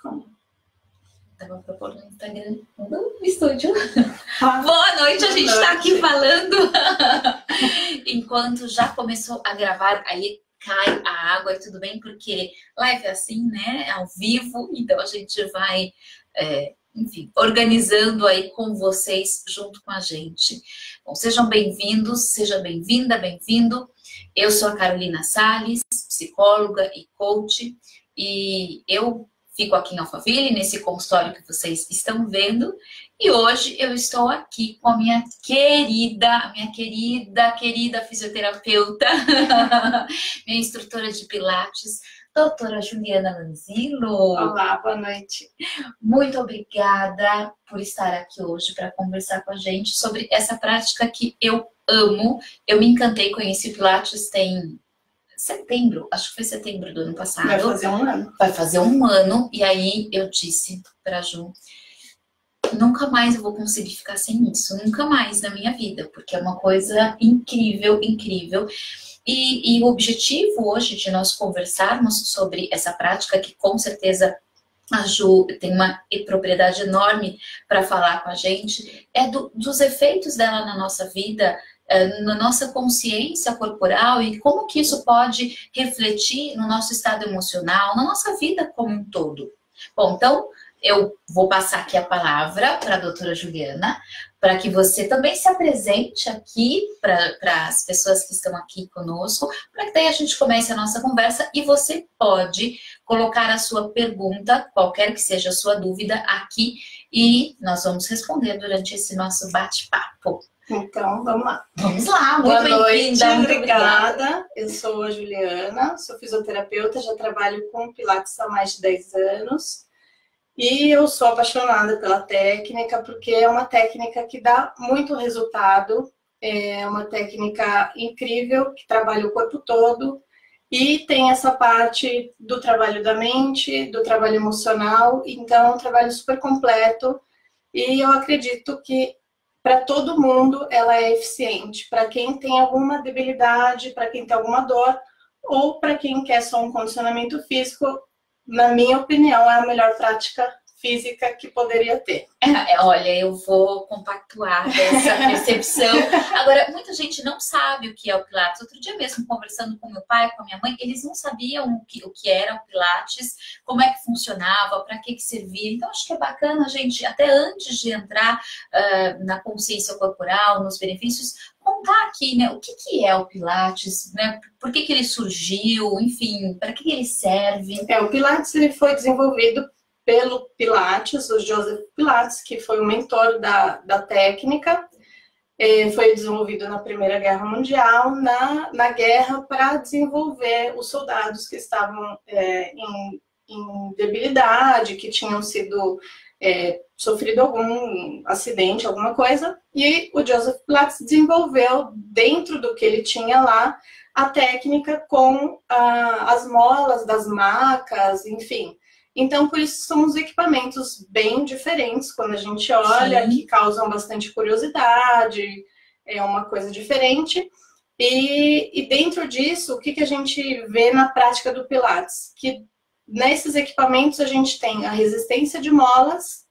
Como? Tava propondo no Instagram do estúdio. Boa noite, a gente está aqui falando. Enquanto já começou a gravar, aí cai a água e tudo bem, porque live é assim, né? Ao vivo, então a gente vai, enfim, organizando aí com vocês, junto com a gente. Bom, sejam bem-vindos, seja bem-vinda, bem-vindo. Eu sou a Carolina Salles, psicóloga e coach, e eu fico aqui em Alphaville, nesse consultório que vocês estão vendo, e hoje eu estou aqui com a minha querida fisioterapeuta, minha instrutora de Pilates, doutora Juliana Lanzillo. Olá, boa noite. Muito obrigada por estar aqui hoje para conversar com a gente sobre essa prática que eu amo. Eu me encantei, conheci Pilates tem setembro, acho que foi setembro do ano passado. Vai fazer um ano. Vai fazer um ano, e aí eu disse pra Ju, nunca mais eu vou conseguir ficar sem isso, nunca mais na minha vida, porque é uma coisa incrível, incrível. E o objetivo hoje de nós conversarmos sobre essa prática, que com certeza a Ju tem uma propriedade enorme para falar com a gente, é dos efeitos dela na nossa vida, na nossa consciência corporal e como que isso pode refletir no nosso estado emocional, na nossa vida como um todo. Bom, então eu vou passar aqui a palavra para a doutora Juliana, para que você também se apresente aqui para as pessoas que estão aqui conosco, para que daí a gente comece a nossa conversa e você pode colocar a sua pergunta, qualquer que seja a sua dúvida, aqui e nós vamos responder durante esse nosso bate-papo. Então, vamos lá. Vamos lá, muito boa noite, bem-vinda. obrigada. Eu sou a Juliana, sou fisioterapeuta, já trabalho com Pilates há mais de 10 anos. E eu sou apaixonada pela técnica, porque é uma técnica que dá muito resultado, é uma técnica incrível, que trabalha o corpo todo, e tem essa parte do trabalho da mente, do trabalho emocional, então é um trabalho super completo, e eu acredito que para todo mundo ela é eficiente, para quem tem alguma debilidade, para quem tem alguma dor, ou para quem quer só um condicionamento físico, na minha opinião, é a melhor prática física que poderia ter. Olha, eu vou compactuar dessa percepção. Agora, muita gente não sabe o que é o Pilates. Outro dia mesmo, conversando com meu pai, com a minha mãe, eles não sabiam o que era o Pilates, como é que funcionava, para que servia. Então, acho que é bacana a gente, até antes de entrar na consciência corporal, nos benefícios, contar aqui, né, o que é o Pilates, né, por que ele surgiu, enfim, para que ele serve. O Pilates ele foi desenvolvido pelo Pilates, o Joseph Pilates, que foi o mentor da técnica, foi desenvolvido na Primeira Guerra Mundial, na guerra para desenvolver os soldados que estavam em debilidade, que tinham sido sofrido algum acidente, alguma coisa, e o Joseph Pilates desenvolveu, dentro do que ele tinha lá, a técnica com as molas das macas, enfim. Então, por isso, são uns equipamentos bem diferentes quando a gente olha, Sim, que causam bastante curiosidade, é uma coisa diferente. E dentro disso, o que a gente vê na prática do Pilates? Que nesses equipamentos a gente tem a resistência de molas,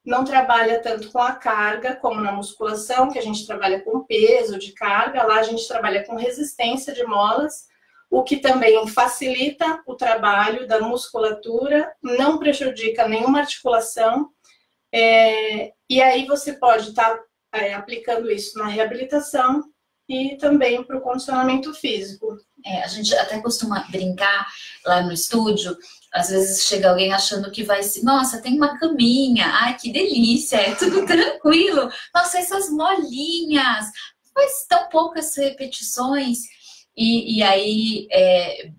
não trabalha tanto com a carga como na musculação, que a gente trabalha com peso de carga, lá a gente trabalha com resistência de molas, o que também facilita o trabalho da musculatura, não prejudica nenhuma articulação, e aí você pode estar aplicando isso na reabilitação e também para o condicionamento físico. A gente até costuma brincar lá no estúdio, às vezes chega alguém achando que vai ser, nossa, tem uma caminha, ai que delícia, é tudo tranquilo, nossa, essas molinhas, faz tão poucas repetições. E aí,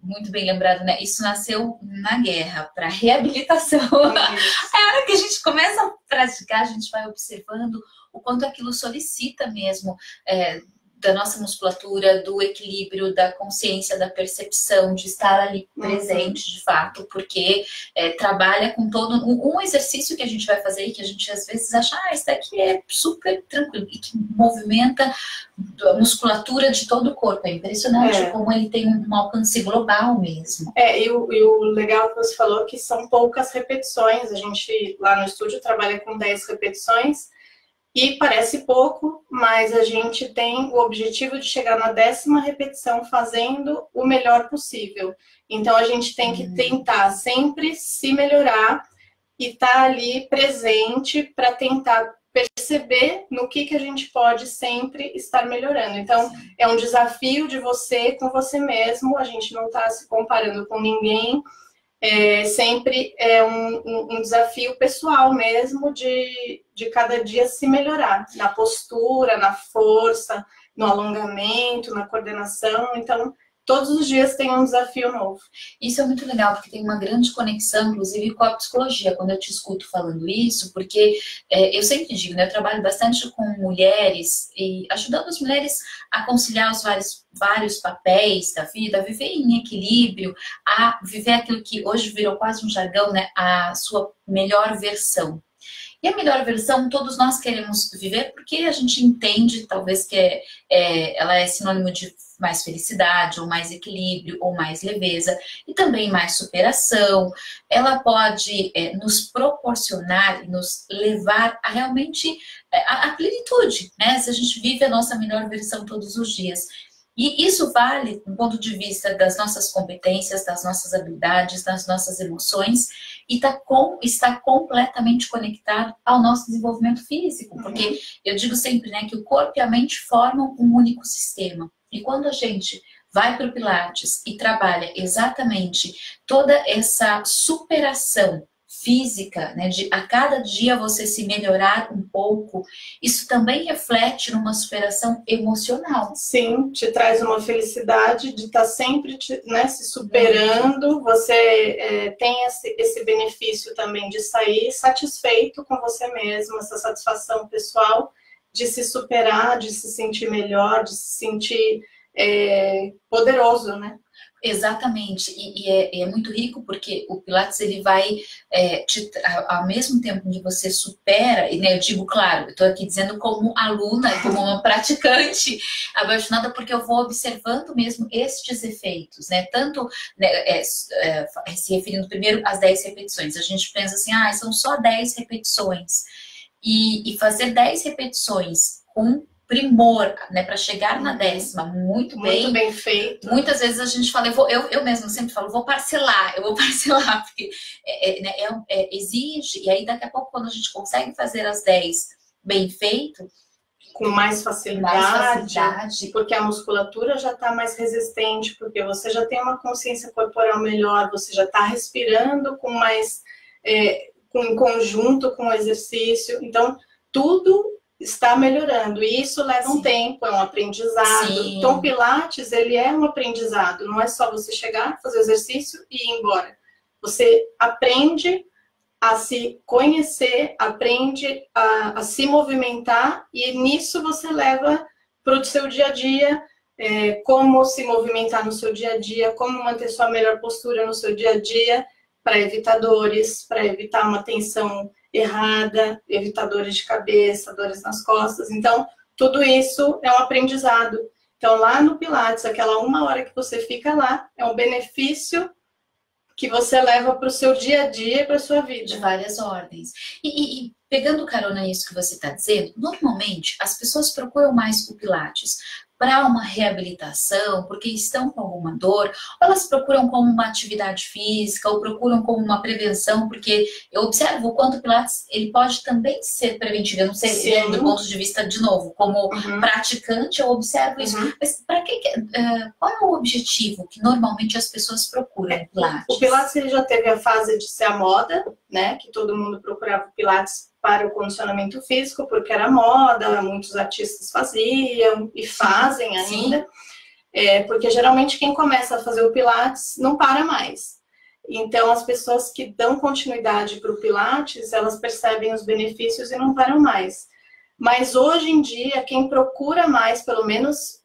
muito bem lembrado, né? Isso nasceu na guerra, para reabilitação. A hora que a gente começa a praticar, a gente vai observando o quanto aquilo solicita mesmo da nossa musculatura, do equilíbrio, da consciência, da percepção, de estar ali presente de fato, porque trabalha com todo um exercício que a gente vai fazer e que a gente às vezes acha, isso daqui é super tranquilo, e que movimenta a musculatura de todo o corpo. É impressionante como ele tem um alcance global mesmo. E o legal que você falou que são poucas repetições. A gente lá no estúdio trabalha com 10 repetições e parece pouco, mas a gente tem o objetivo de chegar na 10ª repetição fazendo o melhor possível. Então a gente tem que tentar sempre se melhorar e estar ali presente para tentar perceber no que a gente pode sempre estar melhorando. Então, é um desafio de você com você mesmo, a gente não está se comparando com ninguém, sempre é um desafio pessoal mesmo de cada dia se melhorar, na postura, na força, no alongamento, na coordenação. Então, todos os dias tem um desafio novo. Isso é muito legal, porque tem uma grande conexão, inclusive, com a psicologia, quando eu te escuto falando isso, porque eu sempre digo, né, eu trabalho bastante com mulheres e ajudando as mulheres a conciliar os vários papéis da vida, a viver em equilíbrio, a viver aquilo que hoje virou quase um jargão, né, a sua melhor versão. E a melhor versão todos nós queremos viver porque a gente entende, talvez, que ela é sinônimo de mais felicidade, ou mais equilíbrio, ou mais leveza, e também mais superação. Ela pode nos proporcionar e nos levar a realmente a plenitude, né? Se a gente vive a nossa melhor versão todos os dias. E isso vale do ponto de vista das nossas competências, das nossas habilidades, das nossas emoções, e está completamente conectado ao nosso desenvolvimento físico, porque eu digo sempre, né, que o corpo e a mente formam um único sistema. E quando a gente vai para o Pilates e trabalha exatamente toda essa superação física, né, de a cada dia você se melhorar um pouco, isso também reflete numa superação emocional. Sim, te traz uma felicidade de estar sempre se superando. Você tem esse benefício também de sair satisfeito com você mesmo, essa satisfação pessoal de se superar, de se sentir melhor, de se sentir poderoso, né? Exatamente, e é muito rico porque o Pilates ele vai, ao mesmo tempo que você supera, e né, eu digo, claro, eu estou aqui dizendo como aluna, como uma praticante apaixonada, porque eu vou observando mesmo estes efeitos, né? Tanto se referindo primeiro às 10 repetições, a gente pensa assim, são só 10 repetições, e fazer 10 repetições com primor, né, para chegar na 10ª muito bem feito. Muitas vezes a gente fala, eu mesmo sempre falo, eu vou parcelar, porque exige, e aí daqui a pouco quando a gente consegue fazer as 10 bem feito, com mais facilidade, porque a musculatura já está mais resistente, porque você já tem uma consciência corporal melhor, você já está respirando com mais, em conjunto com o exercício, então tudo está melhorando, e isso leva um tempo, é um aprendizado. Sim. Então, o Pilates, ele é um aprendizado, não é só você chegar, fazer o exercício e ir embora. Você aprende a se conhecer, aprende a se movimentar, e nisso você leva para o seu dia a dia, como se movimentar no seu dia a dia, como manter sua melhor postura no seu dia a dia, para evitar dores, para evitar uma tensão errada, evitar dores de cabeça, dores nas costas. Então, tudo isso é um aprendizado. Então, lá no Pilates, aquela 1 hora que você fica lá, é um benefício que você leva para o seu dia a dia e para a sua vida. De várias ordens. E pegando carona nisso que você está dizendo, normalmente as pessoas procuram mais o Pilates para uma reabilitação, porque estão com alguma dor, ou elas procuram como uma atividade física, ou procuram como uma prevenção, porque eu observo o quanto o Pilates ele pode também ser preventivo. Eu não sei, do ponto de vista, de novo, como praticante, eu observo isso. Mas para qual é o objetivo que normalmente as pessoas procuram o Pilates? O Pilates ele já teve a fase de ser a moda, né? Que todo mundo procurava o Pilates para o condicionamento físico, porque era moda, muitos artistas faziam e fazem ainda, porque geralmente quem começa a fazer o Pilates não para mais. Então, as pessoas que dão continuidade para o Pilates, elas percebem os benefícios e não param mais. Mas hoje em dia, quem procura mais, pelo menos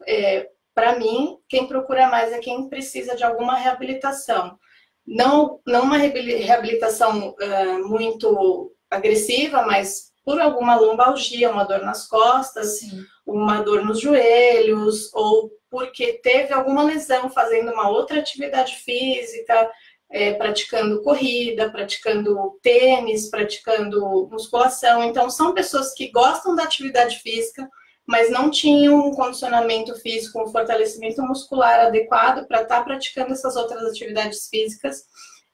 para mim, quem procura mais é quem precisa de alguma reabilitação. Não uma reabilitação muito agressiva, mas por alguma lombalgia, uma dor nas costas, sim, uma dor nos joelhos, ou porque teve alguma lesão fazendo uma outra atividade física, praticando corrida, praticando tênis, praticando musculação. Então, são pessoas que gostam da atividade física, mas não tinham um condicionamento físico, um fortalecimento muscular adequado para estar praticando essas outras atividades físicas,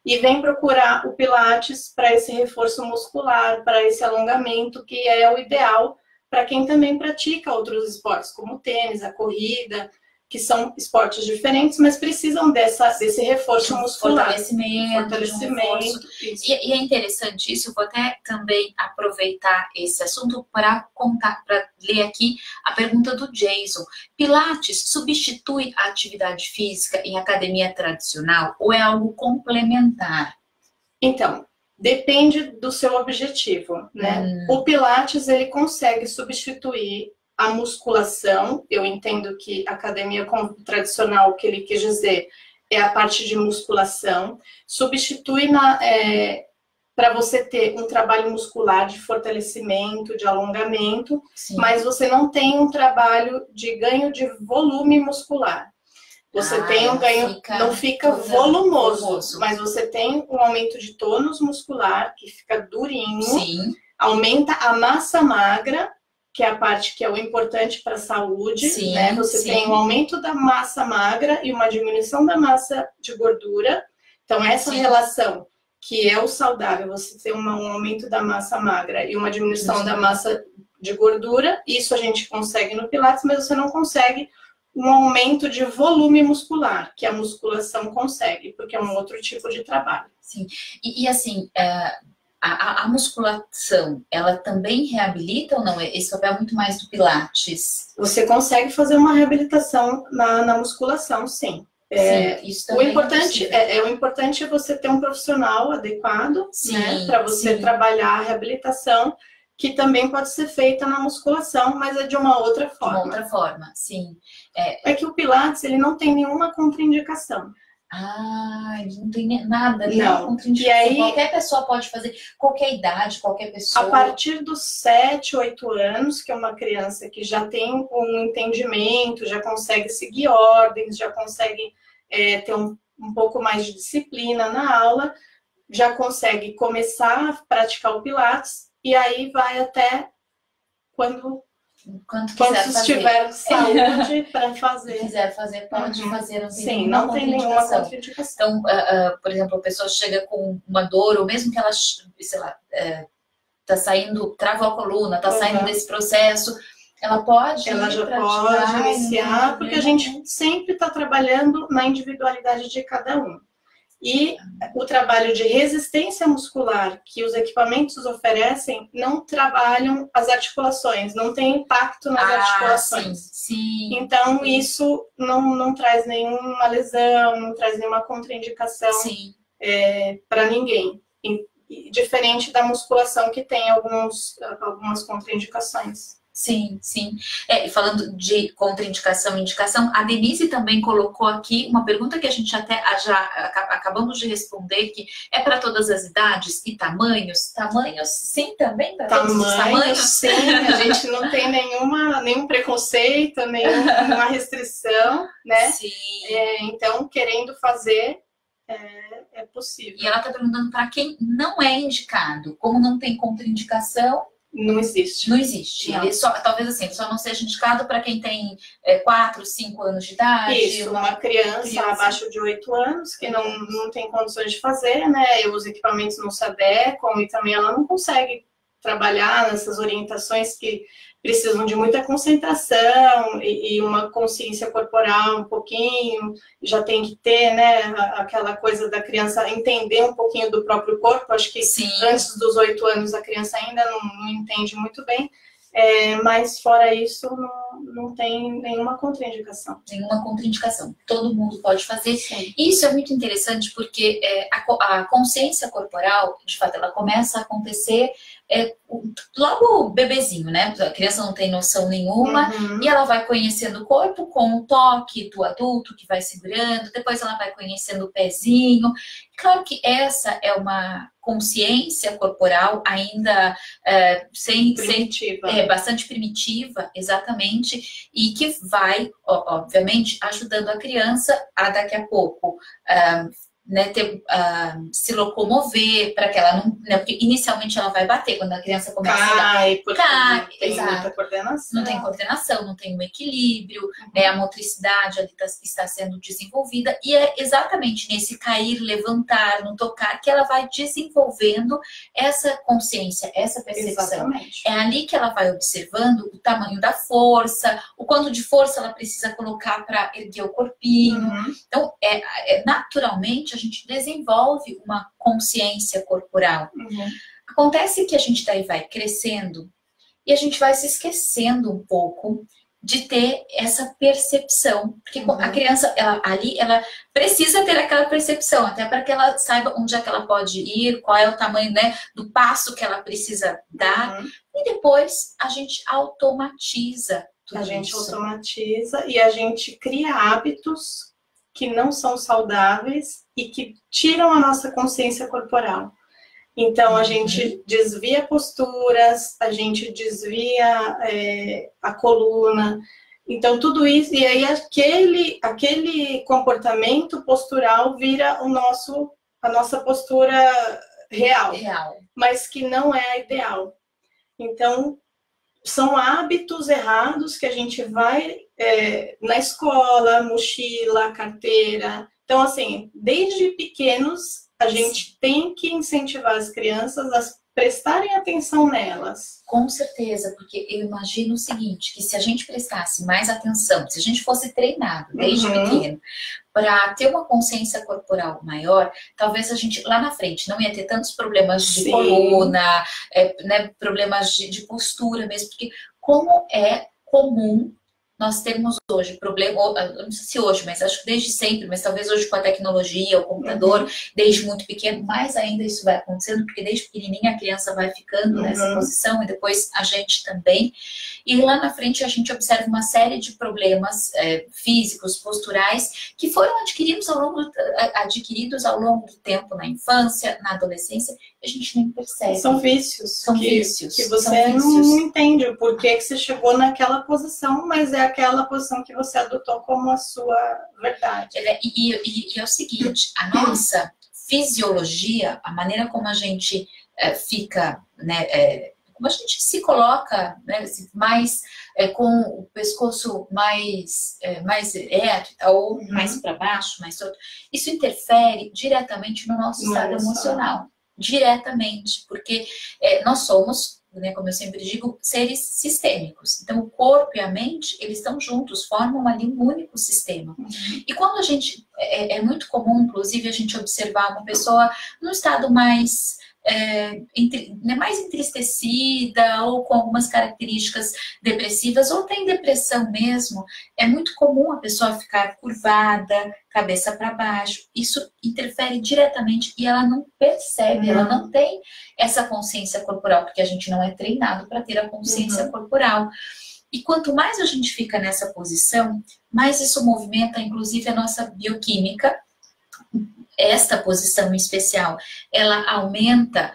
e vem procurar o Pilates para esse reforço muscular, para esse alongamento, que é o ideal para quem também pratica outros esportes, como o tênis, a corrida, que são esportes diferentes, mas precisam desse reforço muscular. Fortalecimento. E é interessante isso, eu vou até também aproveitar esse assunto para contar, para ler aqui a pergunta do Jason. Pilates substitui a atividade física em academia tradicional ou é algo complementar? Então, depende do seu objetivo, né? O Pilates, ele consegue substituir a musculação. Eu entendo que a academia tradicional, o que ele quis dizer, é a parte de musculação. Substitui para você ter um trabalho muscular de fortalecimento, de alongamento, sim, mas você não tem um trabalho de ganho de volume muscular. Você tem um ganho, não fica volumoso, mas você tem um aumento de tônus muscular, que fica durinho, sim, aumenta a massa magra, que é a parte que é o importante para a saúde, sim, né? Você sim, tem um aumento da massa magra e uma diminuição da massa de gordura. Então, essa sim, relação, que é o saudável, você tem um aumento da massa magra e uma diminuição da massa de gordura, isso a gente consegue no Pilates, mas você não consegue um aumento de volume muscular, que a musculação consegue, porque é um outro tipo de trabalho. Sim, e assim... A musculação, ela também reabilita ou não? Esse papel é muito mais do Pilates. Você consegue fazer uma reabilitação na musculação, sim. Sim, isso também o importante é você ter um profissional adequado, sim, né, para você sim, trabalhar a reabilitação, que também pode ser feita na musculação, mas é de uma outra forma. De uma outra forma, sim. É que o Pilates, ele não tem nenhuma contraindicação. Não tem nada, não. E aí, qualquer pessoa pode fazer, qualquer idade, qualquer pessoa. A partir dos 7, 8 anos, que é uma criança que já tem um entendimento, já consegue seguir ordens, já consegue ter um pouco mais de disciplina na aula, já consegue começar a praticar o Pilates, e aí vai até quando se tiver saúde para fazer. Se quiser fazer, pode fazer. Não tem sim, não tem nenhuma contraindicação. Então, por exemplo, a pessoa chega com uma dor, ou mesmo que ela, sei lá, tá saindo, travou a coluna, tá saindo desse processo, ela pode Ela já pode iniciar, porque a gente sempre está trabalhando na individualidade de cada um. E o trabalho de resistência muscular que os equipamentos oferecem não trabalham as articulações, não tem impacto nas articulações. Sim. Então, isso não traz nenhuma lesão, não traz nenhuma contraindicação para ninguém. Diferente da musculação, que tem algumas contraindicações. Sim. Falando de contraindicação e indicação, a Denise também colocou aqui uma pergunta que a gente até já acabamos de responder, que é para todas as idades e tamanhos? Tamanhos, sim, também para todos os tamanhos? Sim, a gente não tem nenhum preconceito, nenhuma restrição, né? Sim. Então, querendo fazer, é possível. E ela está perguntando para quem não é indicado, como não tem contraindicação. Não existe. Não existe. Não. Talvez assim, ele só não seja indicado para quem tem 4, 5 anos de idade. Isso, uma criança abaixo de 8 anos que não tem condições de fazer, né? E os equipamentos não se adequam, e também ela não consegue trabalhar nessas orientações que precisam de muita concentração e uma consciência corporal um pouquinho, já tem que ter, né, aquela coisa da criança entender um pouquinho do próprio corpo. Acho que antes dos 8 anos a criança ainda não entende muito bem. Mas fora isso, não tem nenhuma contraindicação. Nenhuma contraindicação. Todo mundo pode fazer. Sim. E isso é muito interessante porque a consciência corporal, de fato, ela começa a acontecer logo bebezinho, né? A criança não tem noção nenhuma e ela vai conhecendo o corpo com o toque do adulto que vai segurando, depois ela vai conhecendo o pezinho. Claro que essa é uma consciência corporal ainda bastante primitiva, exatamente, e que vai, obviamente, ajudando a criança a daqui a pouco se locomover para que ela não... Né, porque inicialmente ela vai bater quando a criança começa cai, porque cai, não tem muita coordenação. Não tem coordenação, não tem um equilíbrio, né, a motricidade ali está sendo desenvolvida, e é exatamente nesse cair, levantar, no tocar, que ela vai desenvolvendo essa consciência, essa percepção. Exatamente. É ali que ela vai observando o tamanho da força, o quanto de força ela precisa colocar para erguer o corpinho. Então, naturalmente, a gente desenvolve uma consciência corporal. Acontece que a gente daí vai crescendo e a gente vai se esquecendo um pouco de ter essa percepção. Porque a criança, ela precisa ter aquela percepção, até para que ela saiba onde é que ela pode ir, qual é o tamanho, né, do passo que ela precisa dar. E depois a gente automatiza tudo isso. A gente automatiza e a gente cria hábitos que não são saudáveis e que tiram a nossa consciência corporal. Então, a gente desvia posturas, a gente desvia a coluna. Então, tudo isso... E aí, aquele comportamento postural vira a nossa postura real. Mas que não é a ideal. Então, são hábitos errados que a gente vai na escola, mochila, carteira. Então, assim, desde pequenos, a gente tem que incentivar as crianças a prestarem atenção nelas. Com certeza, porque eu imagino o seguinte, que se a gente prestasse mais atenção, se a gente fosse treinado desde pequeno, para ter uma consciência corporal maior, talvez a gente lá na frente não ia ter tantos problemas de coluna, problemas de postura mesmo, porque como é comum nós temos hoje problema, não sei se hoje, mas acho que desde sempre, mas talvez hoje com a tecnologia, o computador, desde muito pequeno, mais ainda isso vai acontecendo, porque desde pequenininha a criança vai ficando nessa posição e depois a gente também. E lá na frente a gente observa uma série de problemas físicos, posturais, que foram adquiridos ao longo do tempo na infância, na adolescência, e a gente nem percebe. São vícios. Vícios. Que você não entende o porquê que você chegou naquela posição, mas é aquela posição que você adotou como a sua verdade. E é o seguinte, a nossa fisiologia, a maneira como a gente fica, né, como a gente se coloca, né, mais com o pescoço mais ereto ou mais para baixo, mais solto, isso interfere diretamente no nosso estado emocional. Diretamente, porque nós somos, né, como eu sempre digo, seres sistêmicos. Então, o corpo e a mente, eles estão juntos, formam ali um único sistema. E quando a gente... É muito comum, inclusive, a gente observar uma pessoa num estado mais entristecida ou com algumas características depressivas, ou tem depressão mesmo, é muito comum a pessoa ficar curvada, cabeça para baixo. Isso interfere diretamente e ela não percebe, ela não tem essa consciência corporal, porque a gente não é treinado para ter a consciência corporal. E quanto mais a gente fica nessa posição, mais isso movimenta, inclusive, a nossa bioquímica. Esta posição em especial, ela aumenta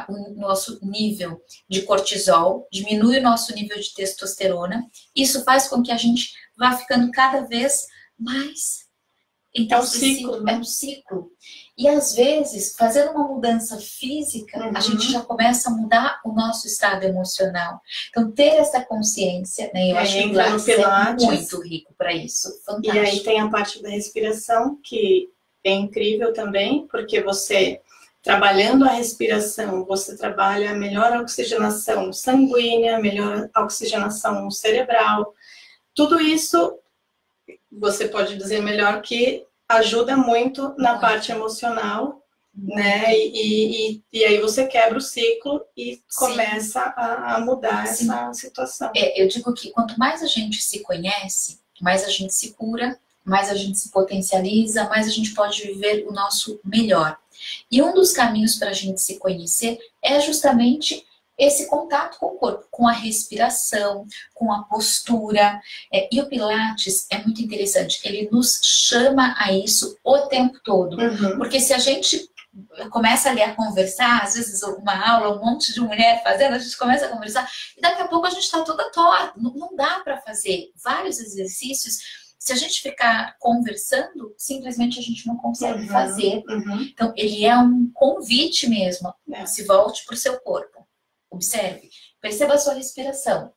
o nosso nível de cortisol, diminui o nosso nível de testosterona. Isso faz com que a gente vá ficando cada vez mais... É um ciclo, né? É um ciclo. E às vezes, fazendo uma mudança física, a gente já começa a mudar o nosso estado emocional. Então, ter essa consciência, né? Eu acho que o Pilates é muito rico para isso. Fantástico. E aí tem a parte da respiração, que é incrível também, porque você, trabalhando a respiração, você trabalha a melhor oxigenação sanguínea, melhor oxigenação cerebral. Tudo isso, você pode dizer melhor que ajuda muito na parte emocional né? E aí você quebra o ciclo e começa a mudar essa situação. Eu digo que quanto mais a gente se conhece, mais a gente se cura, mais a gente se potencializa, mais a gente pode viver o nosso melhor. E um dos caminhos para a gente se conhecer é justamente esse contato com o corpo, com a respiração, com a postura. E o Pilates é muito interessante, ele nos chama a isso o tempo todo. Porque se a gente começa ali a conversar, às vezes uma aula, um monte de mulher fazendo, a gente começa a conversar e daqui a pouco a gente está toda torta. Não dá para fazer vários exercícios. Se a gente ficar conversando, simplesmente a gente não consegue fazer. Então, ele é um convite mesmo. Se volte para o seu corpo. Observe. Perceba a sua respiração.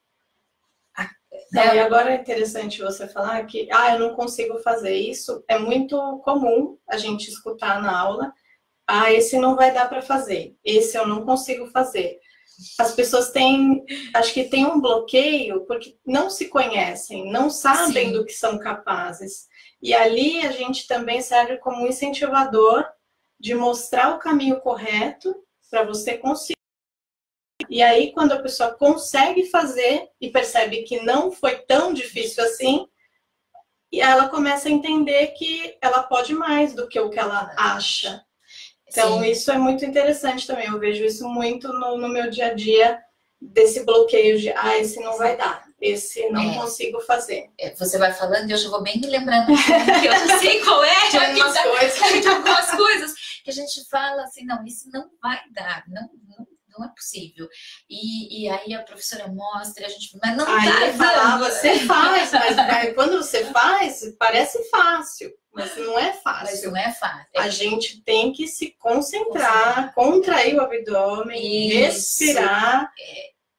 Não, e agora é interessante você falar que eu não consigo fazer isso. É muito comum a gente escutar na aula. Esse não vai dar para fazer. Esse eu não consigo fazer. As pessoas têm, acho que tem um bloqueio porque não se conhecem, não sabem do que são capazes. E ali a gente também serve como um incentivador de mostrar o caminho correto para você conseguir. E aí, quando a pessoa consegue fazer e percebe que não foi tão difícil assim, e ela começa a entender que ela pode mais do que o que ela acha. Então, isso é muito interessante também. Eu vejo isso muito no meu dia a dia, desse bloqueio de, esse não vai dar, esse não consigo fazer. Você vai falando e eu já vou bem me lembrando que eu já sei qual é. De algumas coisas que a gente fala assim, não, isso não vai dar, não é possível. E aí a professora mostra, a gente mas não dá. Você faz, mas quando você faz, parece fácil. Mas não é fácil. Mas não é fácil. A gente tem que se concentrar, contrair o abdômen, respirar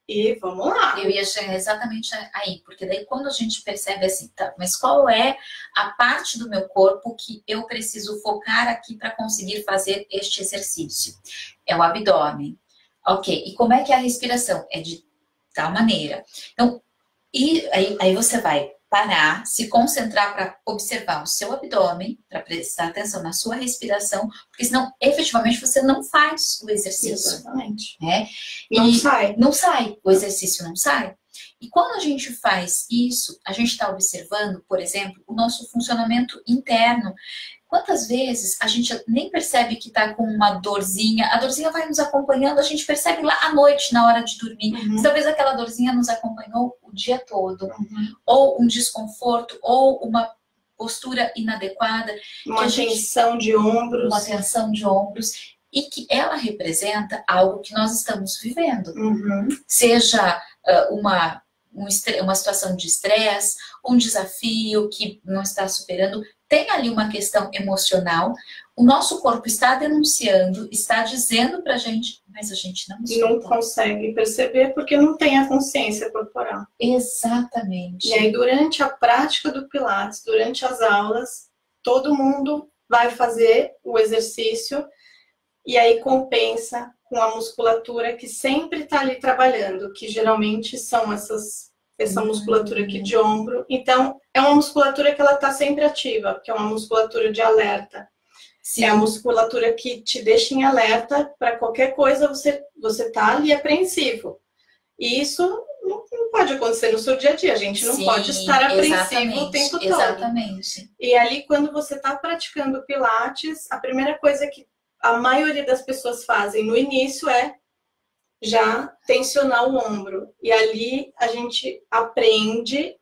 e vamos lá. Eu ia chegar exatamente aí, porque daí quando a gente percebe assim, tá, mas qual é a parte do meu corpo que eu preciso focar aqui para conseguir fazer este exercício? É o abdômen. Ok, e como é que é a respiração? É de tal maneira. Então, e aí você vai parar, se concentrar para observar o seu abdômen, para prestar atenção na sua respiração, porque senão, efetivamente, você não faz o exercício. Exatamente. Né? Não sai, o exercício não sai. E quando a gente faz isso, a gente está observando, por exemplo, o nosso funcionamento interno. Quantas vezes a gente nem percebe que está com uma dorzinha, a dorzinha vai nos acompanhando, a gente percebe lá à noite, na hora de dormir. Mas talvez aquela dorzinha nos acompanhou o dia todo. Ou um desconforto, ou uma postura inadequada. Uma tensão de ombros. Uma tensão de ombros. E que ela representa algo que nós estamos vivendo. Seja uma situação de estresse, um desafio que não está superando, tem ali uma questão emocional, o nosso corpo está denunciando, está dizendo pra gente, mas a gente não consegue perceber porque não tem a consciência corporal. Exatamente. E aí, durante a prática do Pilates, durante as aulas, todo mundo vai fazer o exercício e aí compensa com a musculatura que sempre está ali trabalhando, que geralmente são essa musculatura aqui de ombro. Então, é uma musculatura que ela está sempre ativa, porque é uma musculatura de alerta. Sim. É a musculatura que te deixa em alerta para qualquer coisa, você tá ali apreensivo. E isso não pode acontecer no seu dia a dia. A gente não pode estar apreensivo o tempo todo. Exatamente. E ali, quando você está praticando Pilates, a primeira coisa que a maioria das pessoas fazem no início é já tensionar o ombro. E ali a gente aprende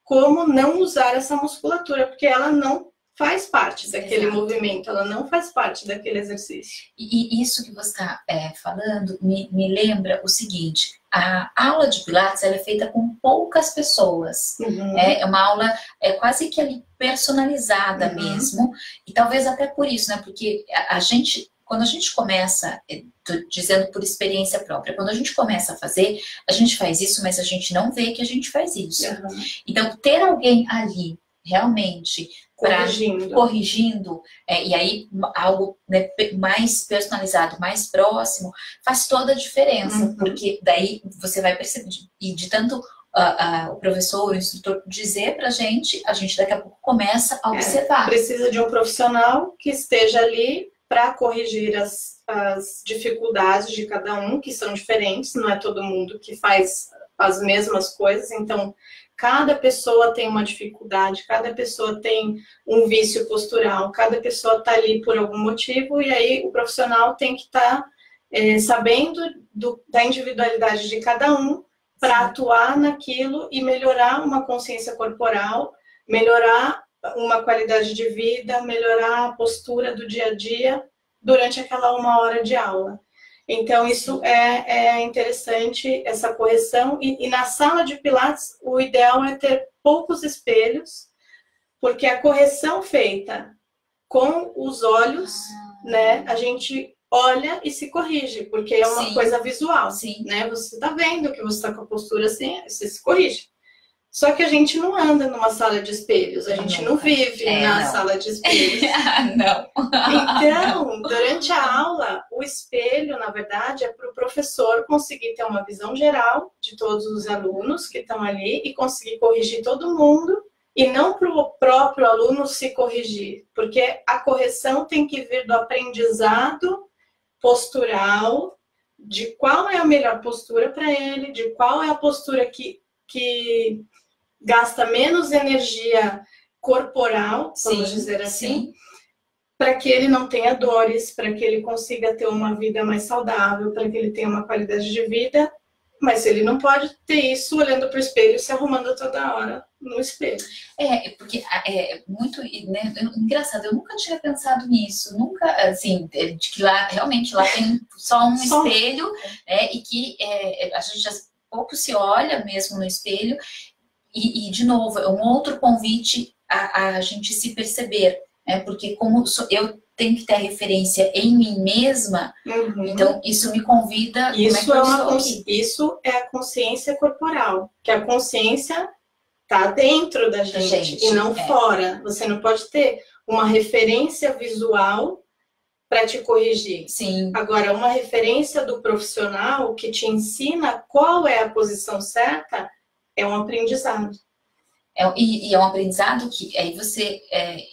como não usar essa musculatura, porque ela não faz parte daquele movimento, ela não faz parte daquele exercício. E isso que você está falando me lembra o seguinte, a aula de Pilates ela é feita com poucas pessoas. É uma aula quase que ali personalizada mesmo, e talvez até por isso, né? Porque quando a gente começa, tô dizendo por experiência própria, quando a gente começa a fazer, a gente faz isso, mas a gente não vê que a gente faz isso. Então, ter alguém ali, realmente, corrigindo e aí algo, né, mais personalizado, mais próximo, faz toda a diferença, porque daí você vai perceber, e de tanto o professor, o instrutor dizer pra gente, a gente daqui a pouco começa a observar. Precisa de um profissional que esteja ali para corrigir as dificuldades de cada um, que são diferentes, não é todo mundo que faz as mesmas coisas, então cada pessoa tem uma dificuldade, cada pessoa tem um vício postural, cada pessoa está ali por algum motivo, e aí o profissional tem que estar sabendo da individualidade de cada um para atuar naquilo e melhorar uma consciência corporal, melhorar uma qualidade de vida, melhorar a postura do dia a dia durante aquela 1 hora de aula. Então, isso é interessante, essa correção. E na sala de Pilates, o ideal é ter poucos espelhos, porque a correção feita com os olhos, né, a gente olha e se corrige, porque é uma coisa visual, né? Você está vendo que você está com a postura assim, você se corrige. Só que a gente não anda numa sala de espelhos, a gente não vive na sala de espelhos. Não. Então, durante a aula, o espelho, na verdade, é para o professor conseguir ter uma visão geral de todos os alunos que estão ali e conseguir corrigir todo mundo, e não para o próprio aluno se corrigir, porque a correção tem que vir do aprendizado postural, de qual é a melhor postura para ele, de qual é a postura que gasta menos energia corporal, vamos dizer assim, para que ele não tenha dores, para que ele consiga ter uma vida mais saudável, para que ele tenha uma qualidade de vida, mas ele não pode ter isso olhando para o espelho e se arrumando toda hora no espelho. Porque é muito, né, engraçado, eu nunca tinha pensado nisso, nunca, assim, de que lá, realmente, lá tem só um espelho, e que a gente já pouco se olha mesmo no espelho. E, de novo, é um outro convite a gente se perceber, né? Porque como eu tenho que ter a referência em mim mesma, então isso me convida... Isso é a consciência corporal, que a consciência está dentro da gente e não fora. Você não pode ter uma referência visual para te corrigir. Agora, uma referência do profissional que te ensina qual é a posição certa, é um aprendizado. E é um aprendizado que aí você,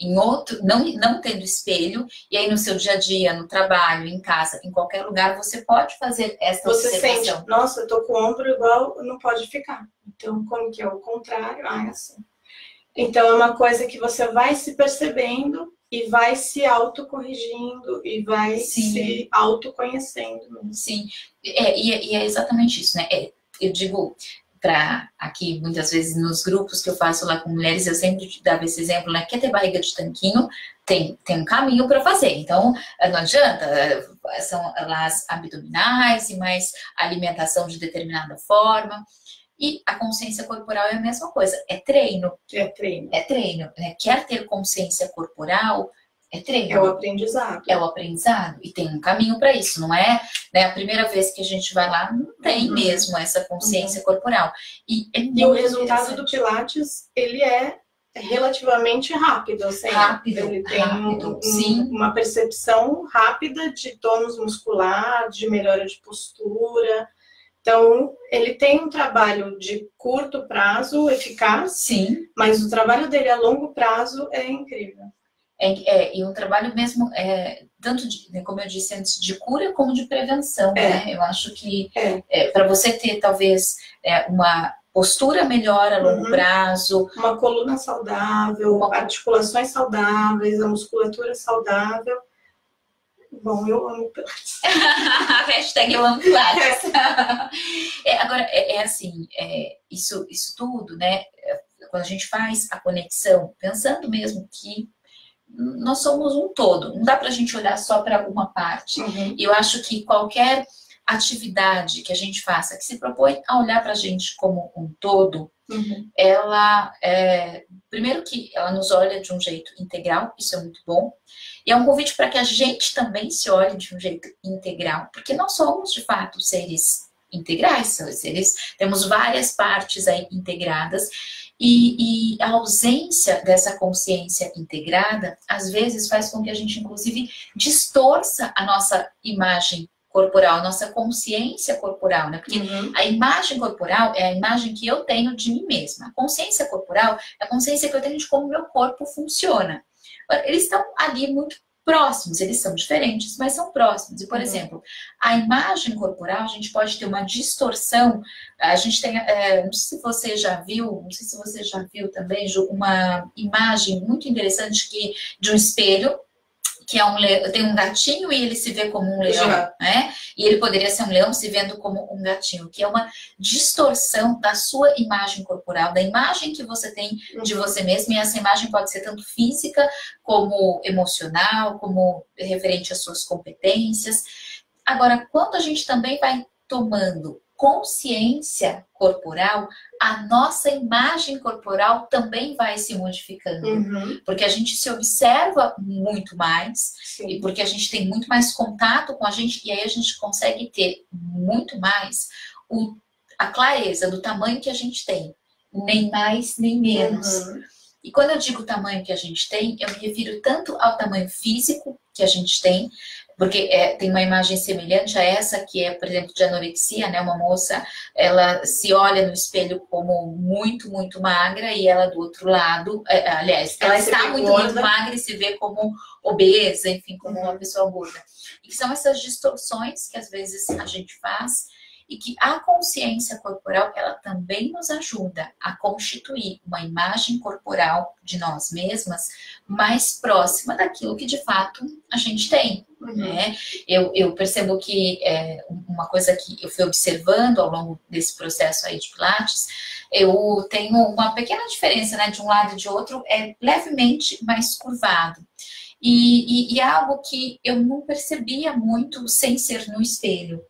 em outro, não tendo espelho, e aí no seu dia a dia, no trabalho, em casa, em qualquer lugar, você pode fazer essa observação. Você sente, nossa, eu tô com o ombro igual, não pode ficar. Então, como que é o contrário? É assim. Então, é uma coisa que você vai se percebendo e vai se autocorrigindo e vai se autoconhecendo. E é exatamente isso, né? Eu digo... aqui, muitas vezes, nos grupos que eu faço lá com mulheres, eu sempre dava esse exemplo, né? Quer ter barriga de tanquinho? Tem um caminho para fazer. Então, não adianta, são lá as abdominais e mais alimentação de determinada forma. E a consciência corporal é a mesma coisa. É treino. É treino. É treino, né? Quer ter consciência corporal? É treino. É o aprendizado. É o aprendizado. E tem um caminho para isso, não é? Né, a primeira vez que a gente vai lá, não tem mesmo essa consciência corporal. E o resultado do Pilates, ele é relativamente rápido. Assim, ele tem uma percepção rápida de tônus muscular, de melhora de postura. Então, ele tem um trabalho de curto prazo eficaz, mas o trabalho dele a longo prazo é incrível. E um trabalho mesmo, tanto de, como eu disse antes, de cura como de prevenção, né? Eu acho que para você ter, talvez, uma postura melhor a longo prazo. Uma coluna saudável, articulações saudáveis, a musculatura saudável. Bom, eu amo Pilates. Hashtag eu amo Pilates. Agora, assim, isso tudo, né? Quando a gente faz a conexão, pensando mesmo que nós somos um todo, não dá pra gente olhar só para alguma parte. Eu acho que qualquer atividade que a gente faça, que se propõe a olhar pra gente como um todo, ela, primeiro que ela nos olha de um jeito integral, isso é muito bom, e é um convite para que a gente também se olhe de um jeito integral, porque nós somos, de fato, seres integrais, temos várias partes aí integradas, e a ausência dessa consciência integrada, às vezes, faz com que a gente, inclusive, distorça a nossa imagem corporal, a nossa consciência corporal, né? Porque a imagem corporal é a imagem que eu tenho de mim mesma. A consciência corporal é a consciência que eu tenho de como o meu corpo funciona. Eles estão ali muito próximos, eles são diferentes, mas são próximos. E, por exemplo, a imagem corporal, a gente pode ter uma distorção. A gente tem, não sei se você já viu, não sei se você já viu também, Ju, uma imagem muito interessante de um espelho, que é tem um gatinho e ele se vê como um leão, né? E ele poderia ser um leão se vendo como um gatinho, que é uma distorção da sua imagem corporal, da imagem que você tem de você mesmo, e essa imagem pode ser tanto física como emocional, como referente às suas competências. Agora, quando a gente também vai tomando consciência corporal, a nossa imagem corporal também vai se modificando. Porque a gente se observa muito mais, e porque a gente tem muito mais contato com a gente, e aí a gente consegue ter muito mais a clareza do tamanho que a gente tem, nem mais nem menos. E quando eu digo o tamanho que a gente tem, eu me refiro tanto ao tamanho físico que a gente tem, porque tem uma imagem semelhante a essa, que é, por exemplo, de anorexia, né? Uma moça, ela se olha no espelho como muito, muito magra, e ela do outro lado, aliás, ela está muito, muito magra e se vê como obesa, enfim, como uma pessoa gorda. E que são essas distorções que às vezes a gente faz, e que a consciência corporal, ela também nos ajuda a constituir uma imagem corporal de nós mesmas mais próxima daquilo que de fato a gente tem. Né? Eu percebo que uma coisa que eu fui observando ao longo desse processo aí de Pilates, eu tenho uma pequena diferença, né, de um lado e de outro, é levemente mais curvado. E é algo que eu não percebia muito sem ser no espelho.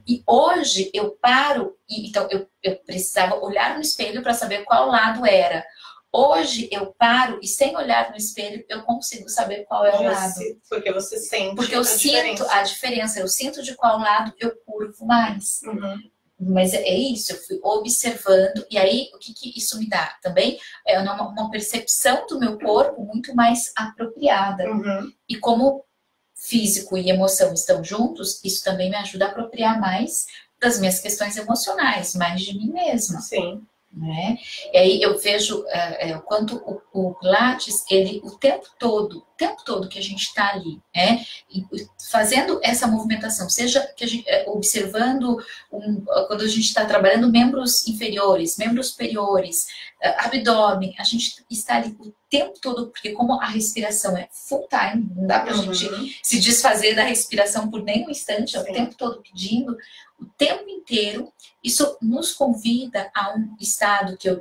E hoje eu paro, então eu precisava olhar no espelho para saber qual lado era. Hoje eu paro e sem olhar no espelho eu consigo saber qual é o lado. Porque você sente. Porque eu sinto a diferença, eu sinto de qual lado eu curvo mais. Mas é isso, eu fui observando, e aí o que isso me dá? Também é uma percepção do meu corpo muito mais apropriada. E como físico e emoção estão juntos, isso também me ajuda a apropriar mais das minhas questões emocionais, mais de mim mesma. Né? E aí eu vejo o quanto o Pilates, ele o tempo todo que a gente está ali, né, fazendo essa movimentação, seja que a gente, observando quando a gente está trabalhando membros inferiores, membros superiores, abdômen, a gente está ali o tempo todo, porque como a respiração é full time, não dá pra gente se desfazer da respiração por nenhum instante, é o tempo todo pedindo, o tempo inteiro. Isso nos convida a um estado que eu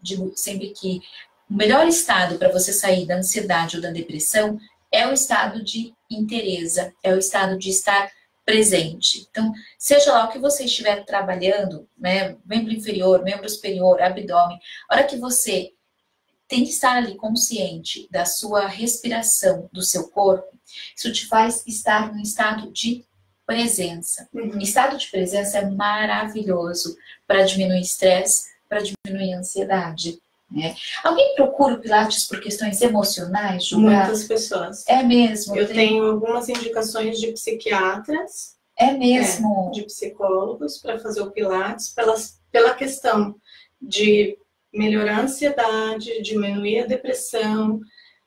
digo sempre que o melhor estado para você sair da ansiedade ou da depressão é o estado de inteireza, é o estado de estar presente. Então, seja lá o que você estiver trabalhando, né, membro inferior, membro superior, abdômen, a hora que você tem que estar ali consciente da sua respiração, do seu corpo, isso te faz estar num estado de presença. Estado de presença é maravilhoso para diminuir estresse, para diminuir a ansiedade. Né? Alguém procura o Pilates por questões emocionais, Ju? Muitas pessoas. É mesmo? Eu tenho algumas indicações de psiquiatras. É mesmo? De psicólogos para fazer o Pilates, pela questão de melhorar a ansiedade, diminuir a depressão,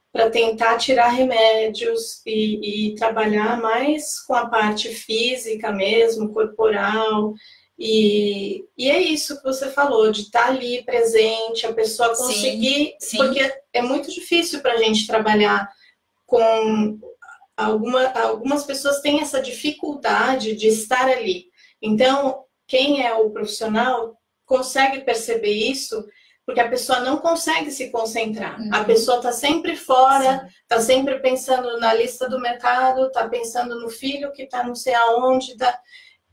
para tentar tirar remédios e trabalhar mais com a parte física mesmo, corporal. E é isso que você falou, de estar ali presente, a pessoa conseguir... Sim. Porque é muito difícil para a gente trabalhar com... Algumas pessoas têm essa dificuldade de estar ali. Então, quem é o profissional consegue perceber isso, porque a pessoa não consegue se concentrar. A pessoa está sempre fora, está sempre pensando na lista do mercado, está pensando no filho que está não sei aonde,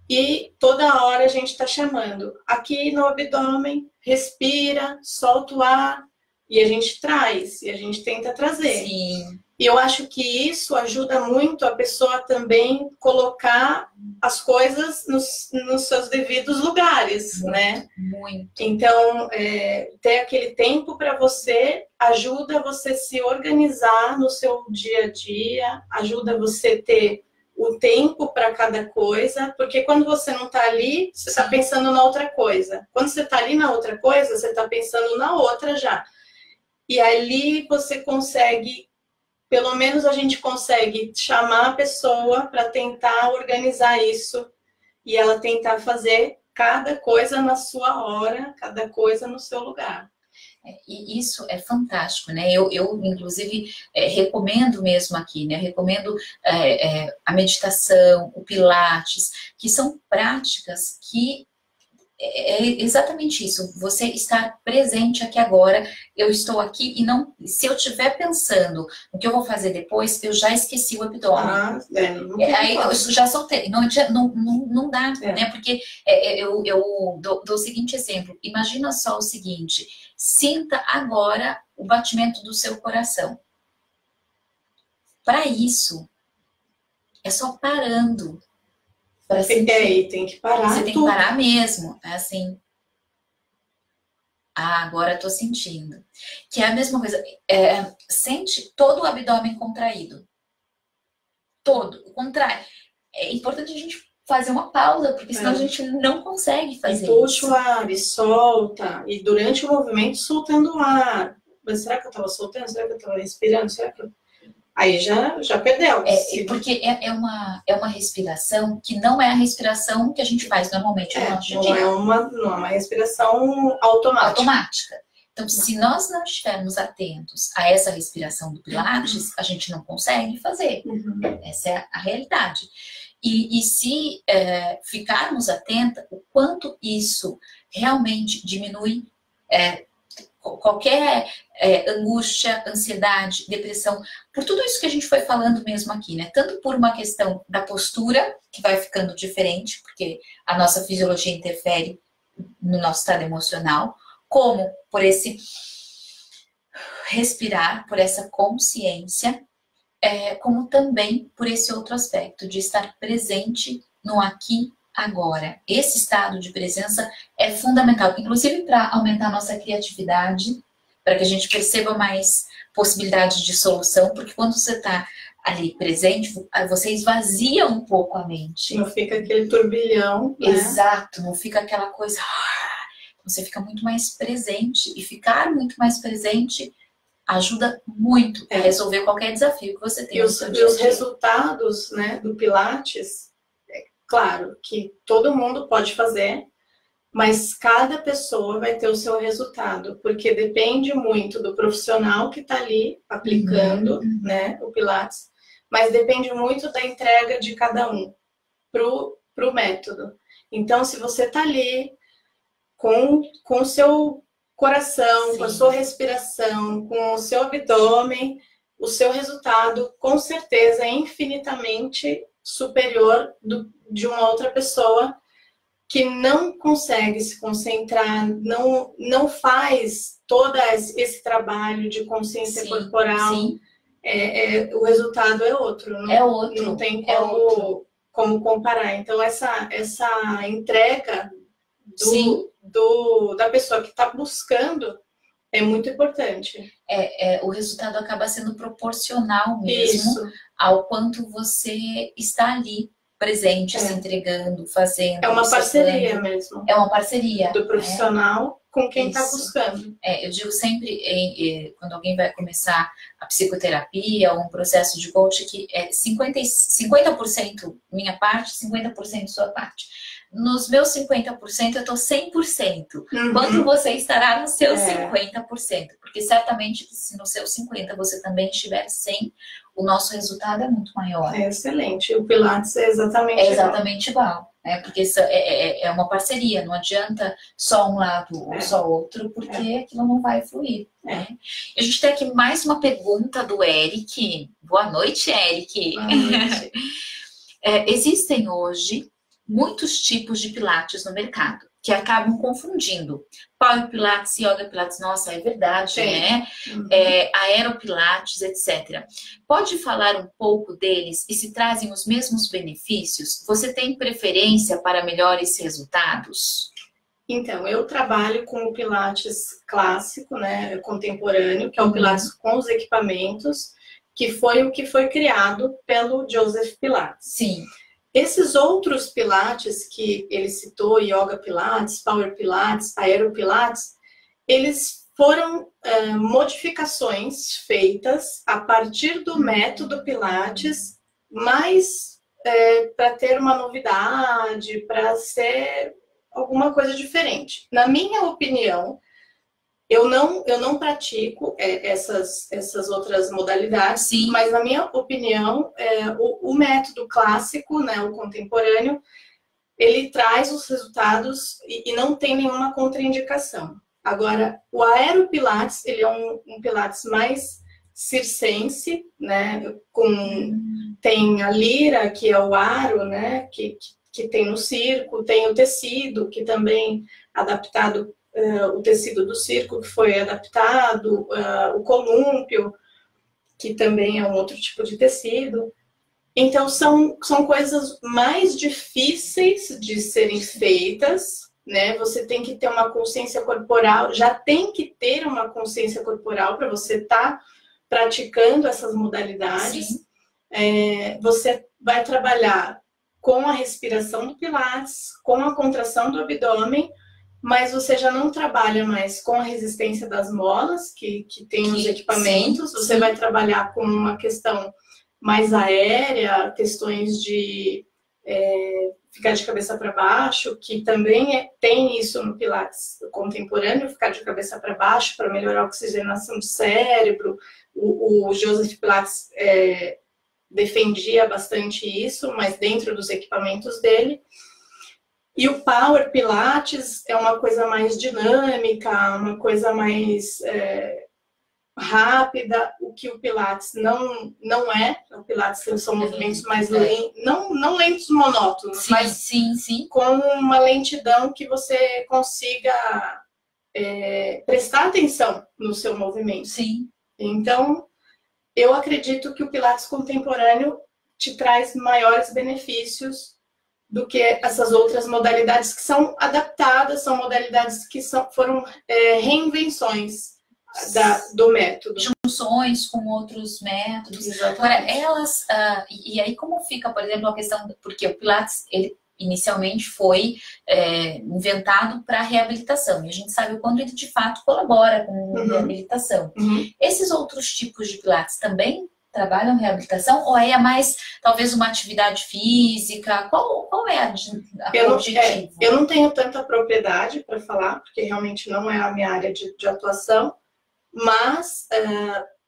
e toda hora a gente está chamando. Aqui no abdômen, respira, solta o ar, e a gente traz, e a gente tenta trazer. Sim. E eu acho que isso ajuda muito a pessoa também colocar as coisas nos seus devidos lugares, muito, né? Muito. Então, ter aquele tempo para você ajuda você se organizar no seu dia a dia, ajuda você ter o tempo para cada coisa, porque quando você não está ali, você está pensando na outra coisa. Quando você está ali na outra coisa, você está pensando na outra já. E ali você consegue pelo menos a gente consegue chamar a pessoa para tentar organizar isso e ela tentar fazer cada coisa na sua hora, cada coisa no seu lugar. E isso é fantástico, né? Eu inclusive, recomendo mesmo aqui, né? Recomendo a meditação, o Pilates, que são práticas que é exatamente isso, você estar presente aqui agora. Eu estou aqui e não, se eu estiver pensando no que eu vou fazer depois, eu já esqueci o abdômen. Aí eu já soltei, não dá, né? Porque eu dou o seguinte exemplo, imagina só o seguinte, sinta agora o batimento do seu coração. Para isso, é só parando. E tem que parar. Você tem que parar mesmo, é assim. Agora tô sentindo. Que é a mesma coisa. Sente todo o abdômen contraído. Todo, contrai. É importante a gente fazer uma pausa, porque senão a gente não consegue fazer isso. Puxa o ar e solta. E durante o movimento, soltando o ar. Mas será que eu tava soltando? Será que eu tava respirando? Será que eu... Aí já perdeu. Porque é uma respiração que não é a respiração que a gente faz normalmente no nosso dia. Não é uma respiração automática. Então, se nós não estivermos atentos a essa respiração do Pilates, a gente não consegue fazer. Essa é a realidade. E se ficarmos atentos, o quanto isso realmente diminui qualquer angústia, ansiedade, depressão, por tudo isso que a gente foi falando mesmo aqui, né? Tanto por uma questão da postura, que vai ficando diferente, porque a nossa fisiologia interfere no nosso estado emocional, como por esse respirar, por essa consciência, como também por esse outro aspecto, de estar presente no aqui agora. Esse estado de presença é fundamental, inclusive para aumentar a nossa criatividade, para que a gente perceba mais possibilidades de solução, porque quando você está ali presente, você esvazia um pouco a mente. Não fica aquele turbilhão, né? Exato, não fica aquela coisa... Você fica muito mais presente, e ficar muito mais presente ajuda muito a resolver qualquer desafio que você tenha. E os resultados, né, do Pilates, claro que todo mundo pode fazer, mas cada pessoa vai ter o seu resultado, porque depende muito do profissional que está ali aplicando, né, o Pilates, mas depende muito da entrega de cada um pro método. Então, se você está ali com o seu coração, com a sua respiração, com o seu abdômen, o seu resultado, com certeza, é infinitamente superior de uma outra pessoa que não consegue se concentrar, não faz todo esse trabalho de consciência corporal. O resultado é outro. Não tem como comparar. Então, essa entrega da pessoa que está buscando é muito importante. O resultado acaba sendo proporcional mesmo ao quanto você está ali presente, se entregando, fazendo. É uma parceria mesmo. É uma parceria. Do profissional com quem está buscando. Eu digo sempre, quando alguém vai começar a psicoterapia ou um processo de coaching, que é 50% minha parte, 50% sua parte. Nos meus 50%, eu estou 100%. Quanto você estará nos seus 50%? Porque certamente, se no seu 50% você também estiver 100%, o nosso resultado é muito maior. É excelente. O Pilates é exatamente igual. Porque isso é uma parceria. Não adianta só um lado ou só outro, porque aquilo não vai fluir. Né? A gente tem aqui mais uma pergunta do Eric. Boa noite, Eric. Boa noite. Existem hoje muitos tipos de Pilates no mercado, que acabam confundindo. Power Pilates, Yoga Pilates, nossa, é verdade, né? Aeropilates, etc. Pode falar um pouco deles e se trazem os mesmos benefícios? Você tem preferência para melhores resultados? Então, eu trabalho com o Pilates clássico, né, contemporâneo, que é o Pilates com os equipamentos, que foi o que foi criado pelo Joseph Pilates. Sim. Esses outros Pilates que ele citou, Yoga Pilates, Power Pilates, Aeropilates, eles foram modificações feitas a partir do método Pilates, mas para ter uma novidade, para ser alguma coisa diferente. Na minha opinião, eu não pratico essas outras modalidades, Sim. Mas na minha opinião, o método clássico, né, o contemporâneo, ele traz os resultados e não tem nenhuma contraindicação. Agora, o aeropilates, ele é um pilates mais circense, né, tem a lira, que é o aro, né, que tem no circo, tem o tecido, que também adaptado, o tecido do circo, que foi adaptado, o colúmpio, que também é um outro tipo de tecido. Então, são coisas mais difíceis de serem feitas, né? Você tem que ter uma consciência corporal, já tem que ter uma consciência corporal para você estar praticando essas modalidades. Você vai trabalhar com a respiração do Pilates, com a contração do abdômen, mas você já não trabalha mais com a resistência das molas, que tem nos equipamentos. Você vai trabalhar com uma questão mais aérea, questões de ficar de cabeça para baixo, que também tem isso no Pilates contemporâneo, ficar de cabeça para baixo para melhorar a oxigenação do cérebro. O Joseph Pilates defendia bastante isso, mas dentro dos equipamentos dele. E o Power Pilates é uma coisa mais dinâmica, uma coisa mais rápida, o que o Pilates não é. O Pilates são movimentos mais lentos, não lentos monótonos, mas com uma lentidão que você consiga prestar atenção no seu movimento. Sim. Então, eu acredito que o Pilates contemporâneo te traz maiores benefícios do que essas outras modalidades que são adaptadas, são modalidades que foram reinvenções do método. Junções com outros métodos. Exatamente. Agora, elas... e aí como fica, por exemplo, a questão... Porque o Pilates, ele inicialmente foi inventado para reabilitação. E a gente sabe o quanto ele, de fato, colabora com a reabilitação. Esses outros tipos de Pilates também trabalham reabilitação? Ou aí é mais, talvez, uma atividade física? Qual é o objetivo? Eu não tenho tanta propriedade para falar, porque realmente não é a minha área de atuação, mas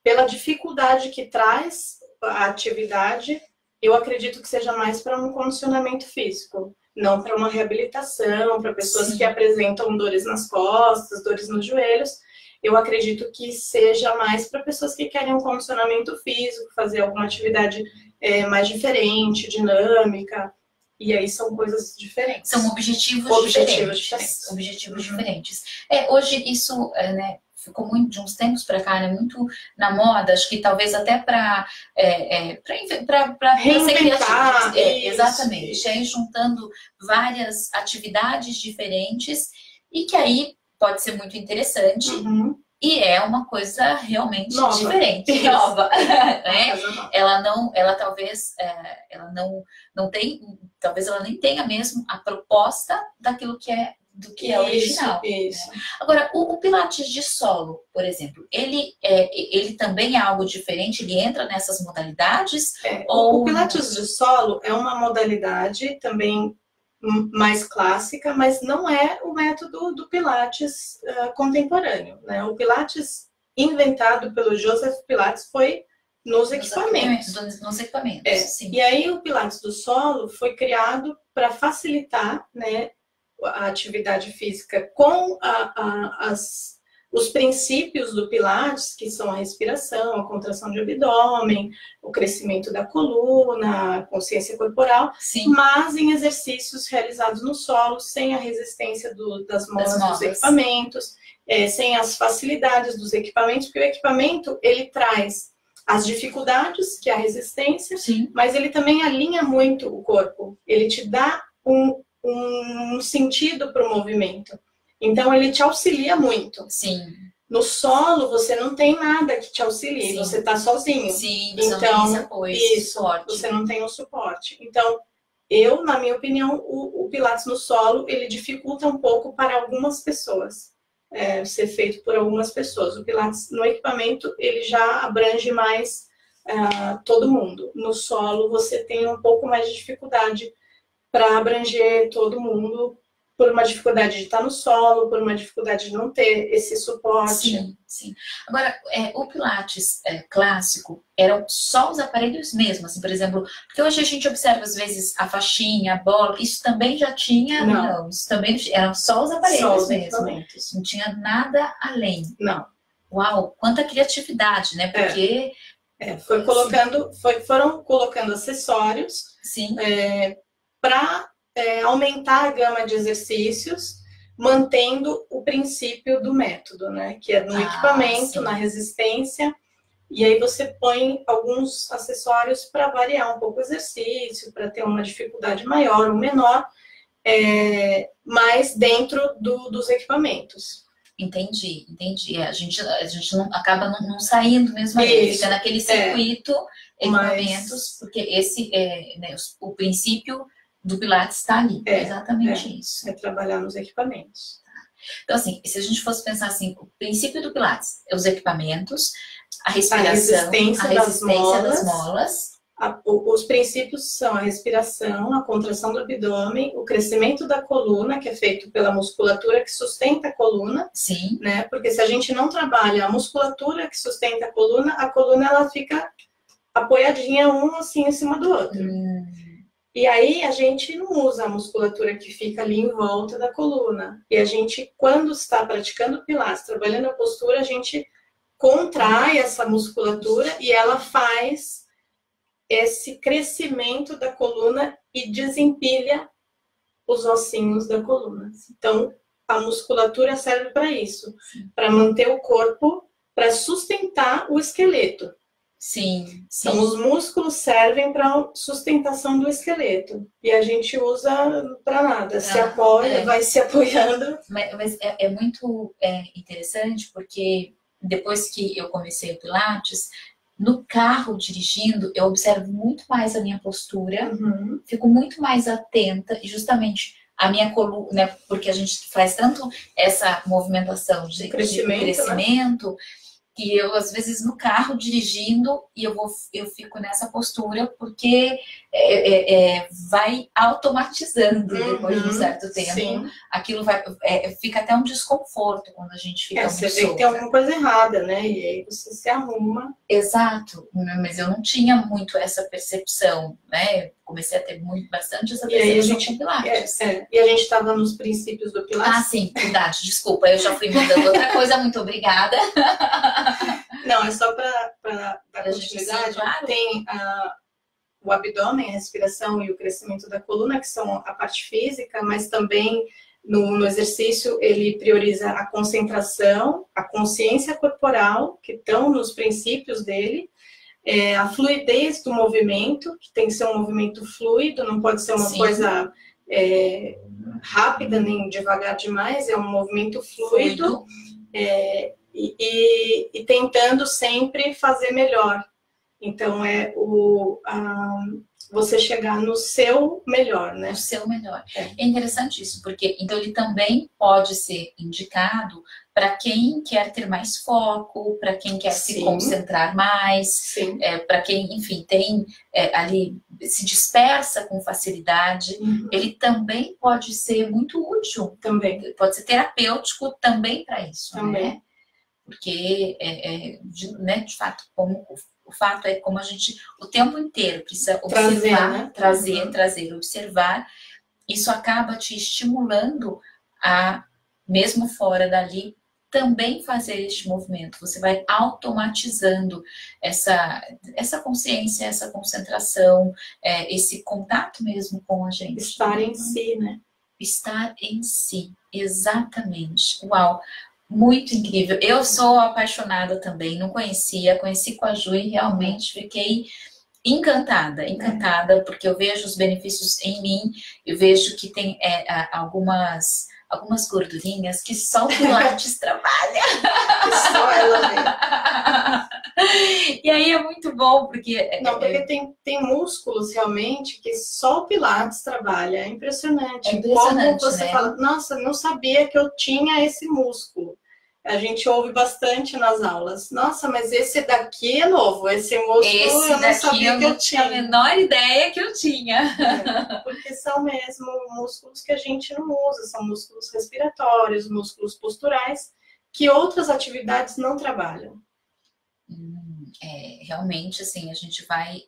pela dificuldade que traz a atividade, eu acredito que seja mais para um condicionamento físico, não para uma reabilitação, para pessoas que apresentam dores nas costas, dores nos joelhos. Eu acredito que seja mais para pessoas que querem um condicionamento físico, fazer alguma atividade mais diferente, dinâmica. E aí são coisas diferentes. São objetivos diferentes. Objetivos diferentes. Hoje isso, né, ficou muito, de uns tempos para cá, né, muito na moda, acho que talvez até para reinventar. Exatamente. Aí juntando várias atividades diferentes e que aí pode ser muito interessante. E é uma coisa realmente diferente, nova. Né? Ela talvez ela não tem, talvez ela nem tenha mesmo a proposta daquilo que é original. Isso. Né? Agora, o Pilates de solo, por exemplo, ele também é algo diferente? Ele entra nessas modalidades? O Pilates de solo é uma modalidade também mais clássica, mas não é o método do Pilates contemporâneo, né? O Pilates inventado pelo Joseph Pilates foi nos equipamentos. Nos equipamentos, sim. E aí o Pilates do solo foi criado para facilitar, né, a atividade física com os princípios do Pilates, que são a respiração, a contração de abdômen, o crescimento da coluna, a consciência corporal, mas em exercícios realizados no solo, sem a resistência das molas dos equipamentos, sem as facilidades dos equipamentos, porque o equipamento, ele traz as dificuldades, que é a resistência, mas ele também alinha muito o corpo, ele te dá um sentido para o movimento. Então, ele te auxilia muito. No solo, você não tem nada que te auxilie, você está sozinho. Você não tem esse apoio, suporte. Você não tem o suporte. Então, na minha opinião, o Pilates no solo, ele dificulta um pouco para algumas pessoas. ser feito por algumas pessoas. O Pilates no equipamento, ele já abrange mais todo mundo. No solo, você tem um pouco mais de dificuldade para abranger todo mundo, por uma dificuldade de estar no solo, por uma dificuldade de não ter esse suporte. Sim, sim. Agora, o Pilates clássico eram só os aparelhos mesmo, assim, por exemplo, porque hoje a gente observa às vezes a faixinha, a bola, isso também já tinha? Não, isso também eram só os aparelhos só os mesmo. equipamentos. Não tinha nada além. Não. Uau, quanta criatividade, né? Porque... foram colocando acessórios para aumentar a gama de exercícios, mantendo o princípio do método, né? Que é no equipamento, sim, na resistência, e aí você põe alguns acessórios para variar um pouco o exercício, para ter uma dificuldade maior ou menor, mas dentro dos equipamentos. Entendi. A gente não acaba não saindo mesmo ali, fica naquele circuito, equipamentos, porque esse né, o princípio do Pilates está ali, exatamente isso. É trabalhar nos equipamentos. Então, assim, se a gente fosse pensar assim, o princípio do Pilates é os equipamentos, a respiração, a resistência das molas. Os princípios são a respiração, a contração do abdômen, o crescimento da coluna, que é feito pela musculatura que sustenta a coluna. Sim. Né? Porque se a gente não trabalha a musculatura que sustenta a coluna ela fica apoiadinha um assim em cima do outro. E aí a gente não usa a musculatura que fica ali em volta da coluna. E a gente, quando está praticando Pilates, trabalhando a postura, a gente contrai essa musculatura e ela faz esse crescimento da coluna e desempilha os ossinhos da coluna. Então, a musculatura serve para isso, para manter o corpo, para sustentar o esqueleto. Sim. Então, os músculos servem para sustentação do esqueleto. E a gente usa para nada. Se apoia, vai se apoiando. Mas é muito interessante, porque depois que eu comecei o Pilates, no carro dirigindo, eu observo muito mais a minha postura, fico muito mais atenta, e justamente a minha coluna, né, porque a gente faz tanto essa movimentação de crescimento, né? Que eu, às vezes, no carro dirigindo, e eu fico nessa postura, porque vai automatizando depois de um certo tempo. Sim. Aquilo fica até um desconforto quando a gente fica muito você vê que tem alguma coisa errada, né? E aí você se arruma. Exato, mas eu não tinha muito essa percepção, né? Comecei a ter bastante essa percepção com Pilates. E a gente estava nos princípios do Pilates. Ah, sim, verdade, desculpa, eu já fui mudando outra coisa, muito obrigada. Não, é só para dar continuidade. Claro. Tem o abdômen, a respiração e o crescimento da coluna, que são a parte física, mas também no exercício ele prioriza a concentração, a consciência corporal, que estão nos princípios dele, a fluidez do movimento, que tem que ser um movimento fluido, não pode ser uma coisa rápida nem devagar demais, é um movimento fluido. E tentando sempre fazer melhor. Então, você chegar no seu melhor, né? No seu melhor. É interessante isso, porque então ele também pode ser indicado para quem quer ter mais foco, para quem quer se concentrar mais, para quem, enfim, tem ali, se dispersa com facilidade. Ele também pode ser muito útil. Também. Pode ser terapêutico também para isso, também. Né? Porque, né, de fato, o fato é como a gente o tempo inteiro precisa observar, trazer, observar. Isso acaba te estimulando a, mesmo fora dali, também fazer este movimento. Você vai automatizando essa consciência, essa concentração, esse contato mesmo com a gente. Estar em si, né? Estar em si, exatamente. Uau! Muito incrível. Eu sou apaixonada também, não conhecia, conheci com a Ju e realmente fiquei encantada, porque eu vejo os benefícios em mim, eu vejo que tem algumas algumas gordurinhas que só o Pilates trabalha. Que só ela vê. E aí é muito bom, porque... Não, porque tem músculos realmente que só o Pilates trabalha. É impressionante. É impressionante, Como você né? fala, nossa, não sabia que eu tinha esse músculo. A gente ouve bastante nas aulas. Nossa, mas esse daqui é novo. Esse músculo Esse eu não daqui sabia eu que eu não tinha a tinha. menor ideia que eu tinha. Porque são mesmo músculos que a gente não usa. São músculos respiratórios, músculos posturais, que outras atividades não trabalham. Realmente, assim, a gente vai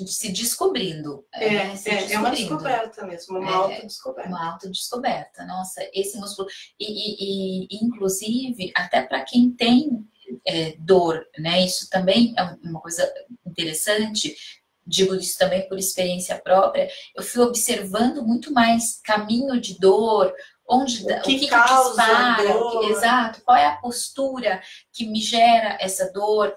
se descobrindo. É uma descoberta mesmo, uma autodescoberta. Uma autodescoberta. Nossa, esse músculo... inclusive, até para quem tem dor, né? Isso também é uma coisa interessante. Digo isso também por experiência própria. Eu fui observando muito mais caminho de dor, o que causa dor. Exato, qual é a postura que me gera essa dor,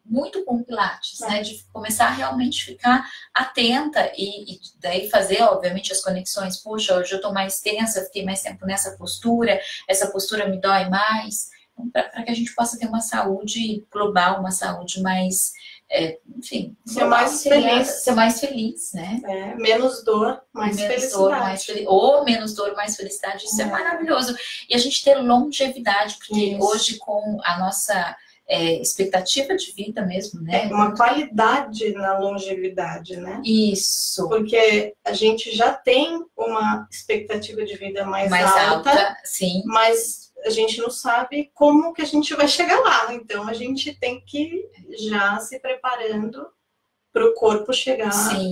muito com Pilates, né? De começar a realmente ficar atenta e daí fazer, obviamente, as conexões. Puxa, hoje eu tô mais tensa, fiquei mais tempo nessa postura, essa postura me dói mais. Então, para que a gente possa ter uma saúde global, uma saúde mais, enfim, ser mais feliz. Ser mais feliz, né? Menos dor, mais felicidade. Ou menos dor, mais felicidade. Isso é maravilhoso. E a gente ter longevidade, porque hoje com a nossa expectativa de vida mesmo, né? Uma qualidade na longevidade, né? Isso. Porque a gente já tem uma expectativa de vida mais alta, sim. Mas a gente não sabe como que a gente vai chegar lá. Então a gente tem que já se preparando para o corpo chegar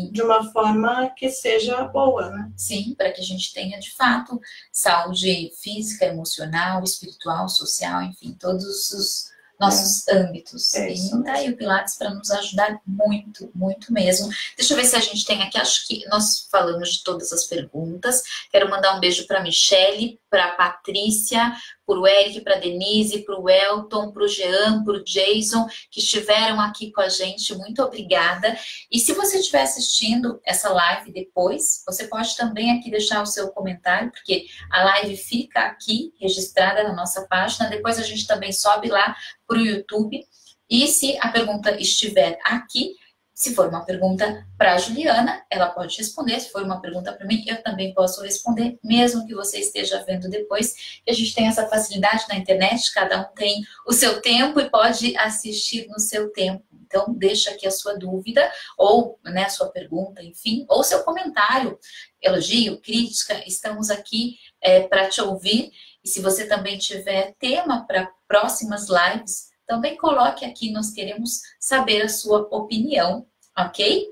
de uma forma que seja boa, né? Sim, para que a gente tenha, de fato, saúde física, emocional, espiritual, social, enfim, todos os nossos âmbitos. E tá aí o Pilates para nos ajudar muito, muito mesmo. Deixa eu ver se a gente tem aqui, acho que nós falamos de todas as perguntas. Quero mandar um beijo para a Michele, para a Patrícia, para o Eric, para a Denise, para o Elton, para o Jean, para o Jason, que estiveram aqui com a gente. Muito obrigada. E se você estiver assistindo essa live depois, você pode também aqui deixar o seu comentário, porque a live fica aqui registrada na nossa página. Depois a gente também sobe lá para o YouTube. E se a pergunta estiver aqui, se for uma pergunta para a Juliana, ela pode responder. Se for uma pergunta para mim, eu também posso responder, mesmo que você esteja vendo depois. A gente tem essa facilidade na internet, cada um tem o seu tempo e pode assistir no seu tempo. Então, deixa aqui a sua dúvida, ou a sua pergunta, enfim, ou seu comentário, elogio, crítica. Estamos aqui para te ouvir. E se você também tiver tema para próximas lives, também coloque aqui, nós queremos saber a sua opinião, ok?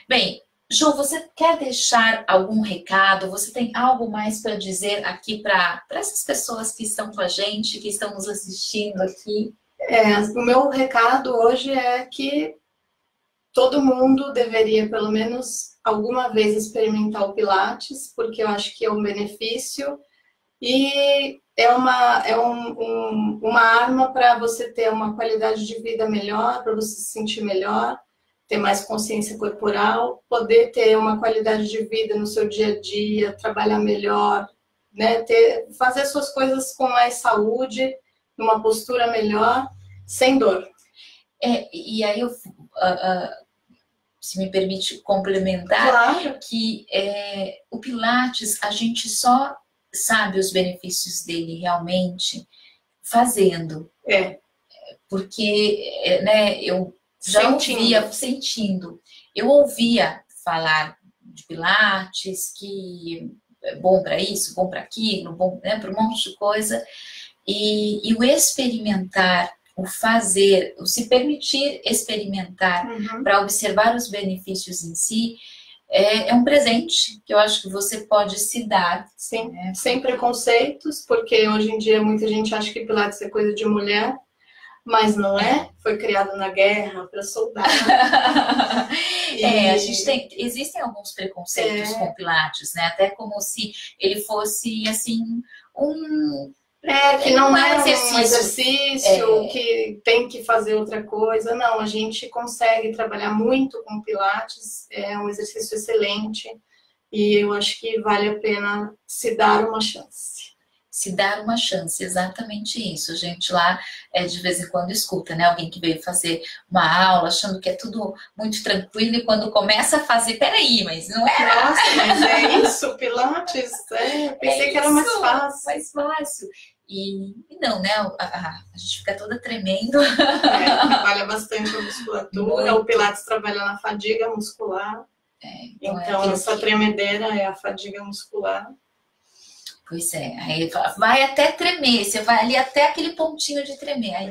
Bem, Ju, você quer deixar algum recado? Você tem algo mais para dizer aqui para essas pessoas que estão com a gente, que estão nos assistindo aqui? O meu recado hoje é que todo mundo deveria, pelo menos alguma vez, experimentar o Pilates, porque eu acho que é um benefício e é uma arma para você ter uma qualidade de vida melhor, para você se sentir melhor, ter mais consciência corporal, poder ter uma qualidade de vida no seu dia a dia, trabalhar melhor, né? Fazer suas coisas com mais saúde, numa postura melhor, sem dor. E aí se me permite complementar, claro, que o Pilates, a gente só sabe os benefícios dele realmente fazendo. Porque, eu já ouvia, sentindo. Eu ouvia falar de Pilates, que é bom para isso, bom para aquilo, bom, para um monte de coisa. E o experimentar, o fazer, o se permitir experimentar para observar os benefícios em si, é um presente que eu acho que você pode se dar. Sim, sem preconceitos, porque hoje em dia muita gente acha que Pilates é coisa de mulher, mas não é. Foi criado na guerra para soldar. A gente existem alguns preconceitos com Pilates, né? Até como se ele fosse, assim, que não é um exercício que tem que fazer outra coisa. Não, a gente consegue trabalhar muito com Pilates, é um exercício excelente. e eu acho que vale a pena se dar uma chance. Se dar uma chance, exatamente isso. A gente lá, de vez em quando, escuta, né? Alguém que veio fazer uma aula, achando que é tudo muito tranquilo, e quando começa a fazer, peraí, mas não é? Nossa, mas é isso, Pilates, pensei que era mais fácil. Mais fácil. E não, né? A gente fica toda tremendo. Trabalha bastante a musculatura, muito. O Pilates trabalha na fadiga muscular. Então essa tremedeira é a fadiga muscular. Pois é, aí vai até tremer, você vai ali até aquele pontinho de tremer. Aí,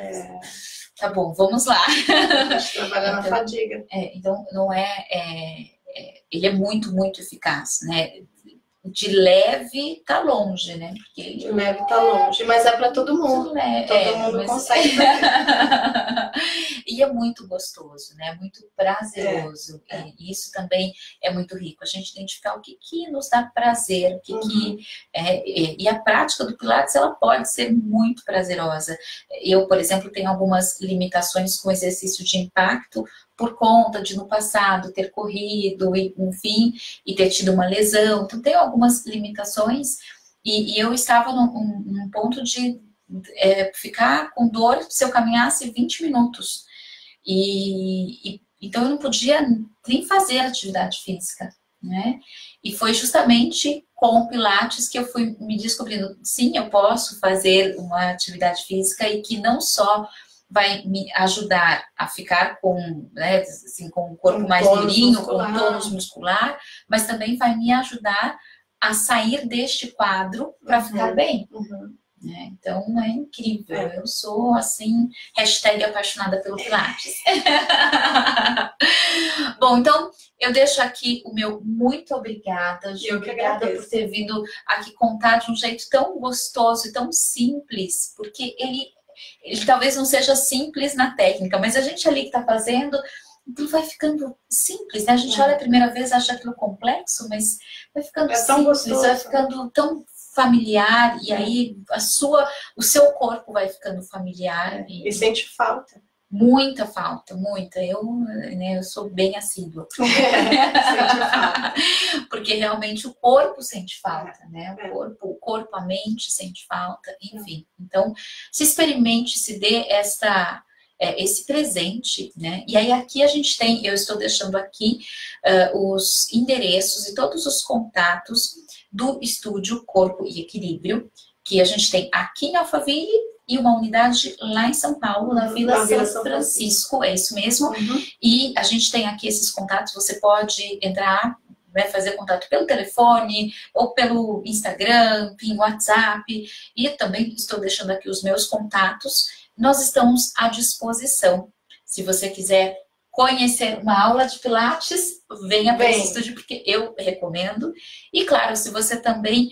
tá bom, vamos lá. A gente trabalha na fadiga. Então, não ele é muito, muito eficaz, né? De leve tá longe, né? Porque de leve tá longe, mas é para todo mundo. Todo mundo consegue fazer. E é muito gostoso, né? Muito prazeroso. E isso também é muito rico. A gente identificar o que nos dá prazer, e a prática do Pilates, ela pode ser muito prazerosa. Eu, por exemplo, tenho algumas limitações com exercício de impacto, por conta de no passado ter corrido, enfim, e ter tido uma lesão. Então, tem algumas limitações, e eu estava num ponto de ficar com dor se eu caminhasse 20 minutos. Então, eu não podia nem fazer atividade física, né? E foi justamente com o Pilates que eu fui me descobrindo, sim, eu posso fazer uma atividade física, e que não só vai me ajudar a ficar com, né, assim, com o corpo mais durinho, com tônus muscular, mas também vai me ajudar a sair deste quadro para ficar bem. Então, é incrível. Eu sou, assim, #apaixonada pelo Pilates. Bom, então, eu deixo aqui o meu muito obrigada. Ju, obrigada por ter vindo aqui contar de um jeito tão gostoso e tão simples, porque ele talvez não seja simples na técnica, mas a gente ali que está fazendo, então vai ficando simples, né? A gente olha a primeira vez, acha aquilo complexo, mas vai ficando simples, vai ficando tão familiar, e aí o seu corpo vai ficando familiar. E sente falta. Muita falta, muita. Eu sou bem assídua. Porque realmente o corpo sente falta, né? O corpo, a mente sente falta, enfim. Então, se experimente, se dê esse presente, né? E aí aqui eu estou deixando aqui os endereços e todos os contatos do Estúdio Corpo e Equilíbrio, que a gente tem aqui em Alphaville, e uma unidade lá em São Paulo, na Vila São Francisco, é isso mesmo. E a gente tem aqui esses contatos, você pode entrar, fazer contato pelo telefone, ou pelo Instagram, enfim, WhatsApp, e também estou deixando aqui os meus contatos. Nós estamos à disposição. Se você quiser conhecer uma aula de Pilates, venha para esse estúdio, porque eu recomendo. E claro, se você também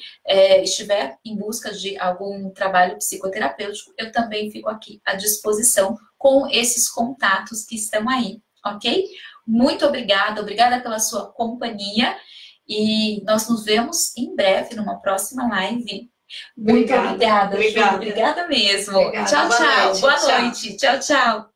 estiver em busca de algum trabalho psicoterapêutico, eu também fico aqui à disposição com esses contatos que estão aí, ok? Muito obrigada pela sua companhia, e nós nos vemos em breve numa próxima live. Muito obrigada, Ju. Obrigada mesmo. Tchau, tchau. Boa noite. Tchau, tchau.